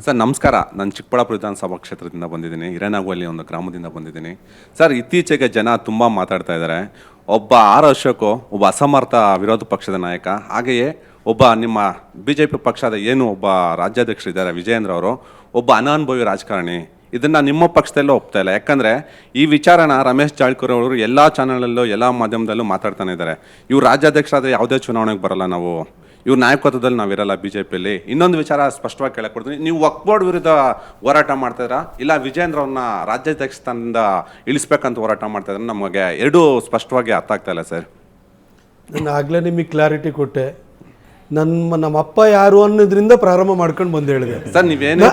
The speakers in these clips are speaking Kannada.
ಸರ್ ನಮಸ್ಕಾರ. ನಾನು ಚಿಕ್ಕಬಳ್ಳಾಪುರ ವಿಧಾನಸಭಾ ಕ್ಷೇತ್ರದಿಂದ ಬಂದಿದ್ದೀನಿ. ಹಿರೇನಾಗುವಲ್ಲಿ ಒಂದು ಗ್ರಾಮದಿಂದ ಬಂದಿದ್ದೀನಿ. ಸರ್ ಇತ್ತೀಚೆಗೆ ಜನ ತುಂಬ ಮಾತಾಡ್ತಾ ಇದ್ದಾರೆ. ಒಬ್ಬ ಆರ್ ಅಶೋಕ್ ಒಬ್ಬ ಅಸಮರ್ಥ ವಿರೋಧ ಪಕ್ಷದ ನಾಯಕ, ಹಾಗೆಯೇ ಒಬ್ಬ ನಿಮ್ಮ BJP ಪಕ್ಷದ ಏನು ಒಬ್ಬ ರಾಜ್ಯಾಧ್ಯಕ್ಷರಿದ್ದಾರೆ ವಿಜಯೇಂದ್ರ ಅವರು ಒಬ್ಬ ಅನಾನುಭವಿ ರಾಜಕಾರಣಿ. ಇದನ್ನು ನಿಮ್ಮ ಪಕ್ಷದಲ್ಲೂ ಒಪ್ತಾ ಇಲ್ಲ. ಯಾಕಂದರೆ ಈ ವಿಚಾರನ ರಮೇಶ್ ಜಾರಕಿಹೊಳಿ ಅವರು ಎಲ್ಲ ಚಾನಲಲ್ಲೂ ಎಲ್ಲ ಮಾಧ್ಯಮದಲ್ಲೂ ಮಾತಾಡ್ತಾನೆ ಇದ್ದಾರೆ. ಇವ್ರು ರಾಜ್ಯಾಧ್ಯಕ್ಷರಾದರೆ ಯಾವುದೇ ಚುನಾವಣೆಗೆ ಬರಲ್ಲ, ನಾವು ಇವ್ರ ನಾಯಕತ್ವದಲ್ಲಿ ನಾವಿರಲ್ಲ BJPಯಲ್ಲಿ. ಇನ್ನೊಂದು ವಿಚಾರ ಸ್ಪಷ್ಟವಾಗಿ ಕೇಳಕೊಡ್ತೀನಿ, ನೀವು ವಕ್ಫ್ ಬೋರ್ಡ್ ವಿರುದ್ಧ ಹೋರಾಟ ಮಾಡ್ತಾಯಿದ್ರಾ ಇಲ್ಲ ವಿಜೇಂದ್ರ ಅವ್ರನ್ನ ರಾಜ್ಯಾಧ್ಯಕ್ಷ ಸ್ಥಾನದಿಂದ ಇಳಿಸ್ಬೇಕಂತ ಹೋರಾಟ ಮಾಡ್ತಾಯಿದ್ರೆ ನಮಗೆ ಎರಡೂ ಸ್ಪಷ್ಟವಾಗಿ ಅರ್ಥ ಆಗ್ತಾ ಇಲ್ಲ ಸರ್. ನಾನು ಆಗಲೇ ನಿಮಗೆ ಕ್ಲಾರಿಟಿ ಕೊಟ್ಟೆ. ನಮ್ಮ ಅಪ್ಪ ಯಾರು ಅನ್ನೋದ್ರಿಂದ ಪ್ರಾರಂಭ ಮಾಡ್ಕೊಂಡು ಬಂದು ಹೇಳಿದೆ ಸರ್. ನೀವೇನು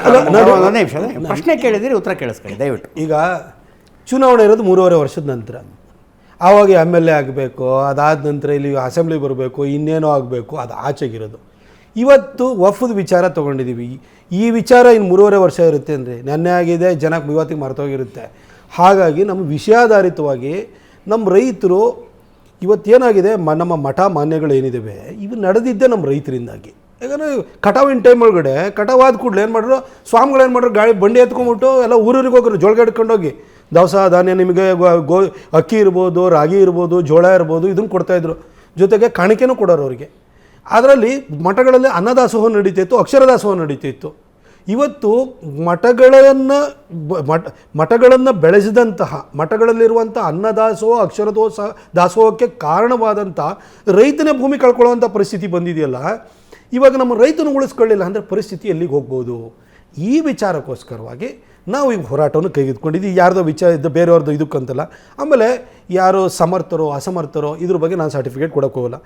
ಪ್ರಶ್ನೆ ಕೇಳಿದಿರಿ, ಉತ್ತರ ಕೇಳಿಸ್ಕೊಳ್ಳಿ ದಯವಿಟ್ಟು. ಈಗ ಚುನಾವಣೆ ಇರೋದು 3.5 ವರ್ಷದ ನಂತರ. ಆವಾಗ MLA ಆಗಬೇಕು, ಅದಾದ ನಂತರ ಇಲ್ಲಿ ಅಸೆಂಬ್ಲಿ ಬರಬೇಕು, ಇನ್ನೇನೋ ಆಗಬೇಕು, ಅದು ಆಚೆಗಿರೋದು. ಇವತ್ತು ವಫ್ದ್ ವಿಚಾರ ತೊಗೊಂಡಿದ್ದೀವಿ. ಈ ವಿಚಾರ ಇನ್ನು 3.5 ವರ್ಷ ಇರುತ್ತೆ ಅಂದರೆ ನೆನ್ನೆ ಆಗಿದೆ, ಜನಕ್ಕೆ ಇವತ್ತಿಗೆ ಮರ್ತೋಗಿರುತ್ತೆ. ಹಾಗಾಗಿ ನಮ್ಮ ವಿಷಯಾಧಾರಿತವಾಗಿ ನಮ್ಮ ರೈತರು ಇವತ್ತೇನಾಗಿದೆ, ನಮ್ಮ ಮಠ ಮಾನ್ಯಗಳು ಏನಿದ್ದಾವೆ ಇವು ನಡೆದಿದ್ದೆ ನಮ್ಮ ರೈತರಿಂದಾಗಿ. ಯಾಕಂದರೆ ಕಟಾವಿನ ಟೈಮ್ ಒಳಗಡೆ ಕಟಾವಾದ ಕೂಡಲೇ ಏನು ಮಾಡಿದ್ರು ಸ್ವಾಮಿಗಳು, ಏನು ಮಾಡಿದ್ರು ಗಾಳಿ ಬಂಡಿ ಎತ್ಕೊಂಡ್ಬಿಟ್ಟು ಎಲ್ಲ ಊರಿಗೆ ಹೋಗ್ರು ಜೋಳಿಗೆ ಹಿಡ್ಕೊಂಡೋಗಿ ದವಸ ಧಾನ್ಯ ನಿಮಗೆ ಅಕ್ಕಿ ಇರ್ಬೋದು, ರಾಗಿ ಇರ್ಬೋದು, ಜೋಳ ಇರ್ಬೋದು, ಇದನ್ನು ಕೊಡ್ತಾಯಿದ್ರು. ಜೊತೆಗೆ ಕಾಣಿಕೆನೂ ಕೊಡೋರು ಅವರಿಗೆ. ಅದರಲ್ಲಿ ಮಠಗಳಲ್ಲಿ ಅನ್ನದಾಸೋಹ ನಡೀತಿತ್ತು, ಅಕ್ಷರದಾಸೋಹ ನಡೀತಿತ್ತು. ಇವತ್ತು ಮಠಗಳನ್ನು ಬೆಳೆಸಿದಂತಹ ಮಠಗಳಲ್ಲಿರುವಂಥ ಅನ್ನದಾಸೋಹ ದಾಸೋಹಕ್ಕೆ ಕಾರಣವಾದಂಥ ರೈತನೇ ಭೂಮಿ ಕಳ್ಕೊಳ್ಳುವಂಥ ಪರಿಸ್ಥಿತಿ ಬಂದಿದೆಯಲ್ಲ. ಇವಾಗ ನಮ್ಮ ರೈತನ ಉಳಿಸ್ಕೊಳ್ಳಿಲ್ಲ ಅಂದರೆ ಪರಿಸ್ಥಿತಿ ಎಲ್ಲಿಗೆ ಹೋಗ್ಬೋದು? ಈ ವಿಚಾರಕ್ಕೋಸ್ಕರವಾಗಿ ನಾವು ಈಗ ಹೋರಾಟವನ್ನು ಕೈಗೆತ್ಕೊಂಡಿದ್ದೀವಿ. ಯಾರ್ದೋ ವಿಚಾರ ಇದ್ದು ಬೇರೆಯವ್ರದ್ದು ಇದಕ್ಕಂತಲ್ಲ. ಆಮೇಲೆ ಯಾರು ಸಮರ್ಥರೋ ಅಸಮರ್ಥರೋ ಇದ್ರ ಬಗ್ಗೆ ನಾನು ಸರ್ಟಿಫಿಕೇಟ್ ಕೊಡೋಕ್ಕೆ ಹೋಗಲ್ಲ.